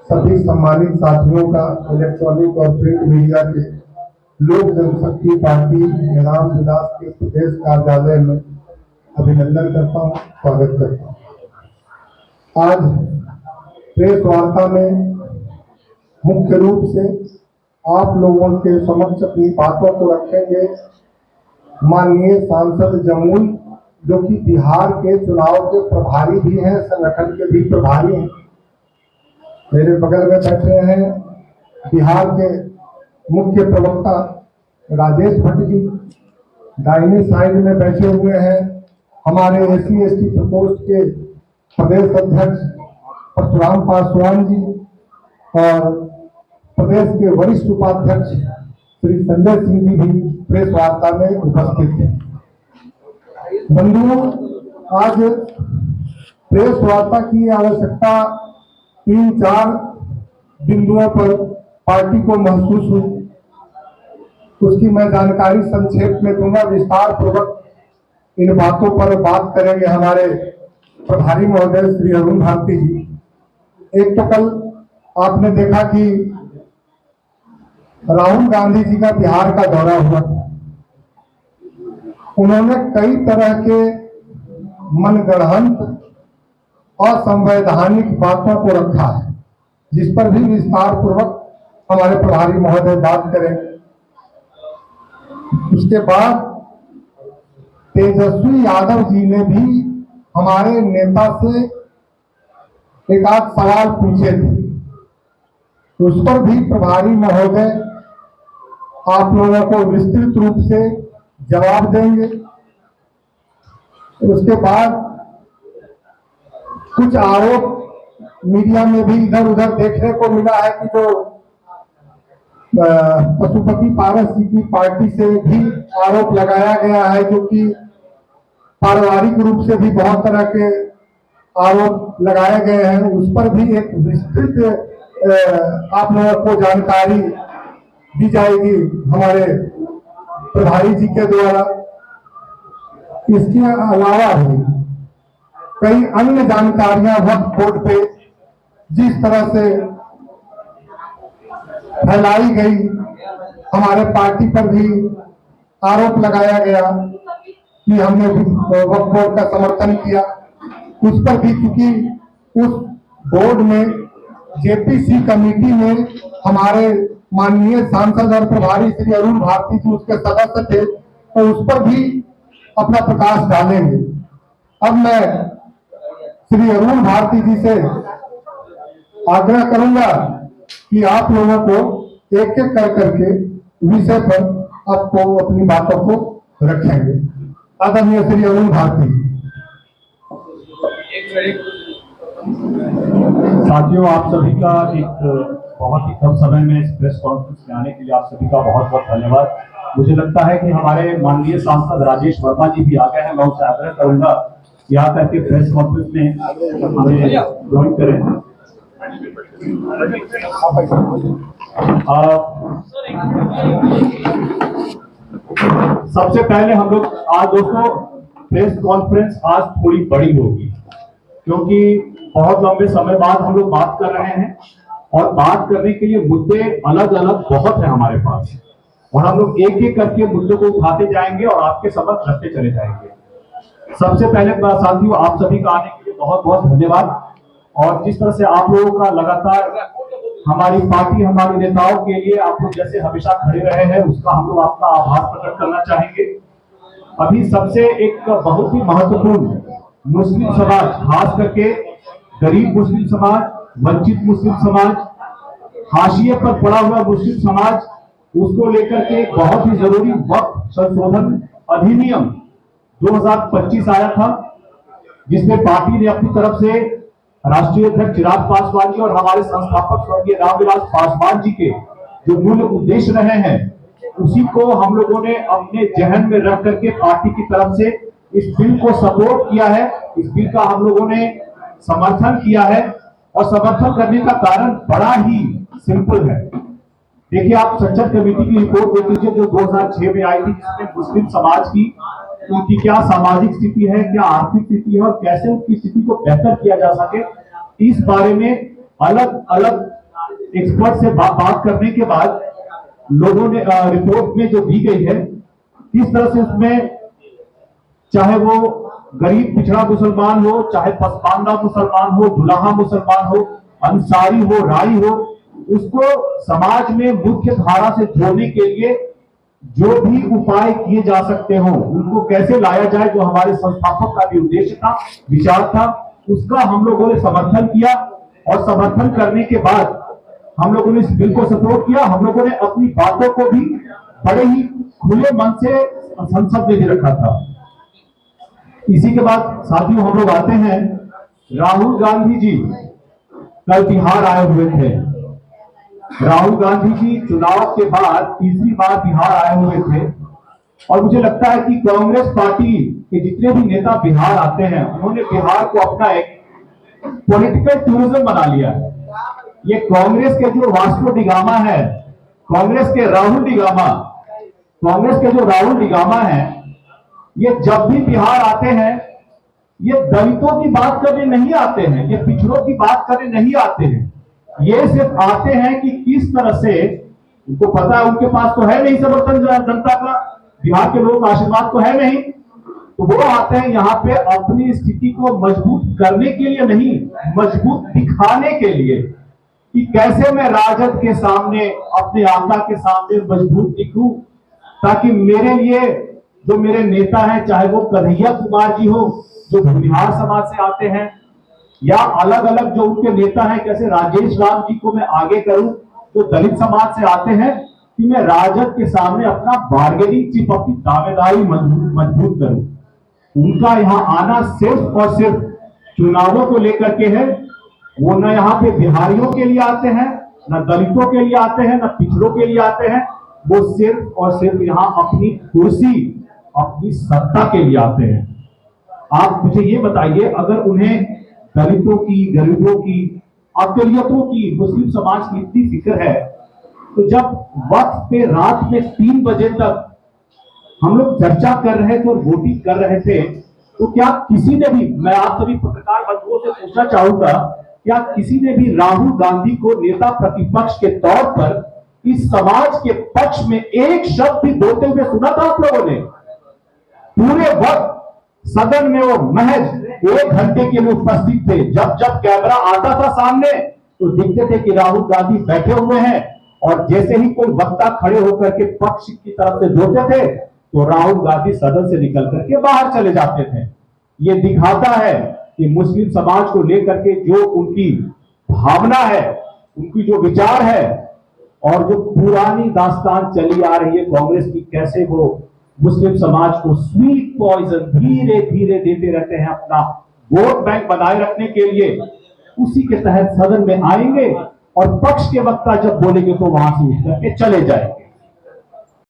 सभी सम्मानित साथियों का इलेक्ट्रॉनिक और प्रिंट मीडिया के लोक जनशक्ति पार्टी राम विलास के प्रदेश कार्यालय में अभिनंदन करता हूँ, स्वागत करता हूँ। आज प्रेस वार्ता में मुख्य रूप से आप लोगों के समक्ष अपनी बातों को रखेंगे माननीय सांसद जमुई, जो कि बिहार के चुनाव के प्रभारी भी हैं, संगठन के भी प्रभारी हैं। मेरे बगल में बैठे हैं बिहार के मुख्य प्रवक्ता राजेश भट्ट जी, दाहिने साइड में बैठे हुए हैं हमारे SC/ST प्रकोष्ठ के प्रदेश अध्यक्ष परशुराम पासवान जी और प्रदेश के वरिष्ठ उपाध्यक्ष श्री संजय सिंह जी भी प्रेस वार्ता में उपस्थित हैं। बंधुओं, आज प्रेस वार्ता की आवश्यकता 3-4 बिंदुओं पर पार्टी को महसूस हुई, उसकी मैं जानकारी संक्षेप में दूंगा। विस्तार पूर्वक इन बातों पर बात करेंगे हमारे प्रभारी महोदय श्री अरुण भारती जी। एक तो कल आपने देखा कि राहुल गांधी जी का बिहार का दौरा हुआ, उन्होंने कई तरह के मनगढ़ंत असंवैधानिक बातों को रखा है, जिस पर भी विस्तार पूर्वक हमारे प्रभारी महोदय बात करेंगे। उसके बाद तेजस्वी यादव जी ने भी हमारे नेता से एक आध सवाल पूछे थे, उस पर भी प्रभारी महोदय आप लोगों को विस्तृत रूप से जवाब देंगे। उसके बाद कुछ आरोप मीडिया में भी इधर उधर देखने को मिला है कि जो पशुपति पारस जी की पार्टी से भी आरोप लगाया गया है, जो कि पारिवारिक रूप से भी बहुत तरह के आरोप लगाए गए हैं। उस पर भी एक विस्तृत आप लोगों को जानकारी दी जाएगी हमारे प्रभारी जी के द्वारा। इसके अलावा भी कई अन्य जानकारियां वक्त बोर्ड पे जिस तरह से फैलाई गई, हमारे पार्टी पर भी आरोप लगाया गया कि हमने वक्त बोर्ड का समर्थन किया। उस पर भी, क्योंकि उस बोर्ड में JPC कमेटी में हमारे माननीय सांसद और प्रभारी श्री अरुण भारती जी उसके सदस्य थे, तो उस पर भी अपना प्रकाश डालेंगे। अब मैं श्री अरुण भारती जी से आग्रह करूंगा कि आप लोगों को एक एक कर करके विषय पर आपको अपनी बातों को रखेंगे। आदरणीय श्री अरुण भारती। साथियों, आप सभी का एक बहुत ही कम समय में इस प्रेस कॉन्फ्रेंस में आने के लिए आप सभी का बहुत बहुत धन्यवाद। मुझे लगता है कि हमारे माननीय सांसद राजेश वर्मा जी भी आ गए हैं। मैं उनसे आग्रह करूंगा कि आप करके प्रेस कॉन्फ्रेंस में हमें ज्वाइन करें। सबसे पहले हम लोग आज दोस्तों प्रेस कॉन्फ्रेंस आज थोड़ी बड़ी होगी, क्योंकि बहुत लंबे समय बाद हम लोग बात कर रहे हैं और बात करने के लिए मुद्दे अलग अलग बहुत हैं हमारे पास, और हम लोग एक एक करके मुद्दों को उठाते जाएंगे और आपके समक्ष रखते चले जाएंगे। सबसे पहले साथियों, आप सभी का आने के लिए बहुत बहुत धन्यवाद। और जिस तरह से आप लोगों का लगातार हमारी पार्टी, हमारे नेताओं के लिए आप लोग जैसे हमेशा खड़े रहे हैं, उसका हम लोग आपका आभार प्रकट करना चाहेंगे। अभी सबसे एक बहुत ही महत्वपूर्ण मुस्लिम समाज, खास करके गरीब मुस्लिम समाज, वंचित मुस्लिम समाज, हाशिए पर पड़ा हुआ मुस्लिम समाज, उसको लेकर के बहुत ही जरूरी वक्फ संशोधन अधिनियम 2025 आया था, जिसमें पार्टी ने अपनी तरफ से राष्ट्रीय अध्यक्ष चिराग पासवान जी और हमारे संस्थापक स्वर्गीय रामविलास पासवान जी के जो मूल उद्देश्य रहे हैं, उसी को हम लोगों ने अपने जहन में रख करके पार्टी की तरफ से इस बिल को सपोर्ट किया है। इस बिल का हम लोगों ने समर्थन किया है, और समर्थन करने का कारण बड़ा ही सिंपल है। देखिए, आप संसद कमेटी की रिपोर्ट देख लीजिए जो 2006 में आई थी, जिसमें मुस्लिम समाज की उनकी क्या सामाजिक स्थिति है, क्या आर्थिक स्थिति है और कैसे उनकी स्थिति को बेहतर किया जा सके, इस बारे में अलग अलग एक्सपर्ट से बात करने के बाद लोगों ने रिपोर्ट में जो दी गई है, किस तरह से उसमें चाहे वो गरीब पिछड़ा मुसलमान हो, चाहे पसमानदा मुसलमान हो, दुल्हा मुसलमान हो, अंसारी हो, राई हो, उसको समाज में मुख्य धारा से जोड़ने के लिए जो भी उपाय किए जा सकते हो उनको कैसे लाया जाए, जो हमारे संस्थापक का भी उद्देश्य था, विचार था, उसका हम लोगों ने समर्थन किया। और समर्थन करने के बाद हम लोगों ने इस बिल को सपोर्ट किया। हम लोगों ने अपनी बातों को भी बड़े ही खुले मन से संसद में भी रखा था। इसी के बाद साथियों हम लोग आते हैं, राहुल गांधी जी कल बिहार आए हुए थे। राहुल गांधी जी चुनाव के बाद तीसरी बार बिहार आए हुए थे और मुझे लगता है कि कांग्रेस पार्टी के जितने भी नेता बिहार आते हैं उन्होंने बिहार को अपना एक पॉलिटिकल टूरिज्म बना लिया है। ये कांग्रेस के जो वास्को डिगामा है, कांग्रेस के जो राहुल डिगामा है, ये जब भी बिहार आते हैं ये दलितों की बात करने नहीं आते हैं, ये पिछड़ों की बात करने नहीं आते हैं। ये सिर्फ आते हैं कि किस तरह से, उनको पता है उनके पास तो है नहीं समर्थन जनता का, बिहार के लोग आशीर्वाद तो है नहीं, तो वो आते हैं यहाँ पे अपनी स्थिति को मजबूत करने के लिए नहीं, मजबूत दिखाने के लिए कि कैसे मैं राजद के सामने, अपने आका के सामने मजबूत दिखूं, ताकि मेरे लिए जो मेरे नेता हैं, चाहे वो कन्हैया कुमार जी हो जो बिहार समाज से आते हैं, या अलग अलग जो उनके नेता हैं, कैसे राजेश राम जी को मैं आगे करूं जो दलित समाज से आते हैं, कि मैं राजद के सामने अपना बार्गेनिंग चिप, अपनी दावेदारी मजबूत करूं। उनका यहाँ आना सिर्फ और सिर्फ चुनावों को लेकर के है। वो न यहाँ पे बिहारियों के लिए आते हैं, न दलितों के लिए आते हैं, न पिछड़ों के लिए आते हैं। वो सिर्फ और सिर्फ यहाँ अपनी कुर्सी, अपनी सत्ता के लिए आते हैं। आप मुझे ये बताइए, अगर उन्हें दलितों की, गरीबों की, अकलियतों की, मुस्लिम समाज की इतनी फिक्र है, तो जब वक्त पे रात में 3 बजे तक हम लोग चर्चा कर रहे थे और वोटिंग कर रहे थे, तो क्या किसी ने भी, मैं आप सभी पत्रकार बंधुओं से पूछना चाहूंगा, क्या किसी ने भी राहुल गांधी को नेता प्रतिपक्ष के तौर पर इस समाज के पक्ष में एक शब्द भी बोलते हुए सुना था आप लोगों ने? पूरे वक्त सदन में वो महज 1 घंटे के लिए उपस्थित थे। जब जब कैमरा आता था सामने तो दिखते थे कि राहुल गांधी बैठे हुए हैं, और जैसे ही कोई वक्ता खड़े होकर के पक्ष की तरफ से बोलते थे तो राहुल गांधी सदन से निकल करके बाहर चले जाते थे। ये दिखाता है कि मुस्लिम समाज को लेकर के जो उनकी भावना है, उनकी जो विचार है, और जो पुरानी दास्तान चली आ रही है कांग्रेस की, कैसे वो मुस्लिम समाज को स्वीट पॉइजन धीरे धीरे देते रहते हैं अपना वोट बैंक बनाए रखने के लिए, उसी के तहत सदन में आएंगे और पक्ष के वक्ता जब बोलेंगे तो वहां से उठ करके चले जाएंगे।